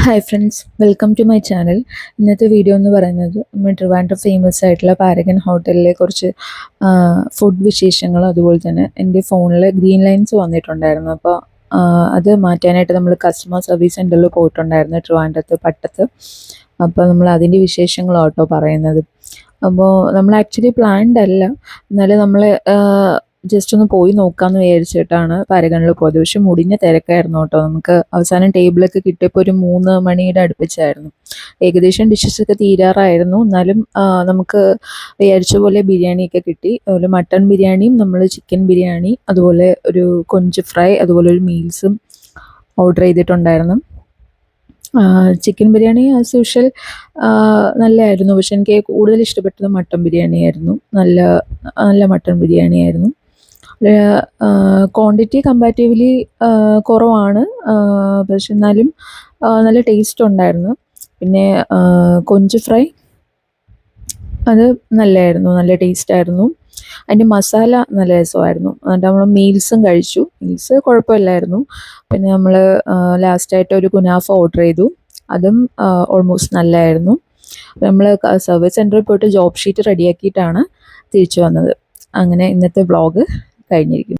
Hi friends, welcome to my channel. ഇന്നത്തെ video എന്ന് പറയുന്നത് നമ്മൾ ട്രിവാൻഡ്രം ഫേമസ് ആയിട്ടുള്ള പാരഗൺ ഹോട്ടലിലെ കുറച്ച് ഫുഡ് വിശേഷങ്ങളും അതുപോലെ തന്നെ എൻ്റെ ഫോണിൽ ഗ്രീൻ ലൈൻസ് വന്നിട്ടുണ്ടായിരുന്നു. അപ്പോൾ അത് മാറ്റാനായിട്ട് നമ്മൾ കസ്റ്റമർ സർവീസ് സെൻ്ററിൽ പോയിട്ടുണ്ടായിരുന്നു ട്രിവാൻഡ്രത്ത് പട്ടത്ത്. അപ്പോൾ നമ്മൾ അതിൻ്റെ വിശേഷങ്ങളാട്ടോ പറയുന്നത്. അപ്പോൾ നമ്മൾ ആക്ച്വലി പ്ലാൻഡ് അല്ല, എന്നാലും നമ്മൾ ജസ്റ്റ് ഒന്ന് പോയി നോക്കാമെന്ന് വിചാരിച്ചിട്ടാണ് പാരഗണിൽ പോയത്. പക്ഷെ മുടിഞ്ഞ തിരക്കായിരുന്നു കേട്ടോ. നമുക്ക് അവസാനം ടേബിളൊക്കെ കിട്ടിയപ്പോൾ ഒരു 3 മണിയുടെ അടുപ്പിച്ചായിരുന്നു. ഏകദേശം ഡിഷസൊക്കെ തീരാറായിരുന്നു. എന്നാലും നമുക്ക് വിചാരിച്ച പോലെ ബിരിയാണിയൊക്കെ കിട്ടി. അതുപോലെ മട്ടൺ ബിരിയാണിയും നമ്മൾ ചിക്കൻ ബിരിയാണി, അതുപോലെ ഒരു കൊഞ്ച് ഫ്രൈ, അതുപോലെ ഒരു മീൽസും ഓർഡർ ചെയ്തിട്ടുണ്ടായിരുന്നു. ചിക്കൻ ബിരിയാണി ആസ് യൂഷ്വൽ നല്ലതായിരുന്നു. പക്ഷെ എനിക്ക് കൂടുതൽ ഇഷ്ടപ്പെട്ടത് മട്ടൺ ബിരിയാണി ആയിരുന്നു. നല്ല നല്ല മട്ടൺ ബിരിയാണി ആയിരുന്നു. ക്വാണ്ടിറ്റി കമ്പാരിറ്റീവ്ലി കുറവാണ്, പക്ഷെ എന്നാലും നല്ല ടേസ്റ്റ് ഉണ്ടായിരുന്നു. പിന്നെ കൊഞ്ച് ഫ്രൈ അത് നല്ലതായിരുന്നു, നല്ല ടേസ്റ്റായിരുന്നു. അതിൻ്റെ മസാല നല്ല രസമായിരുന്നു. എന്നിട്ട് നമ്മൾ മീൽസും കഴിച്ചു. മീൽസ് കുഴപ്പമില്ലായിരുന്നു. പിന്നെ നമ്മൾ ലാസ്റ്റായിട്ട് ഒരു കുനാഫ ഓർഡർ ചെയ്തു. അതും ഓൾമോസ്റ്റ് നല്ലതായിരുന്നു. നമ്മൾ സർവീസ് സെൻറ്ററിൽ പോയിട്ട് ജോബ് ഷീറ്റ് റെഡിയാക്കിയിട്ടാണ് തിരിച്ചു വന്നത്. അങ്ങനെ ഇന്നത്തെ വ്ളോഗ് കഴിഞ്ഞിരിക്കുന്നു.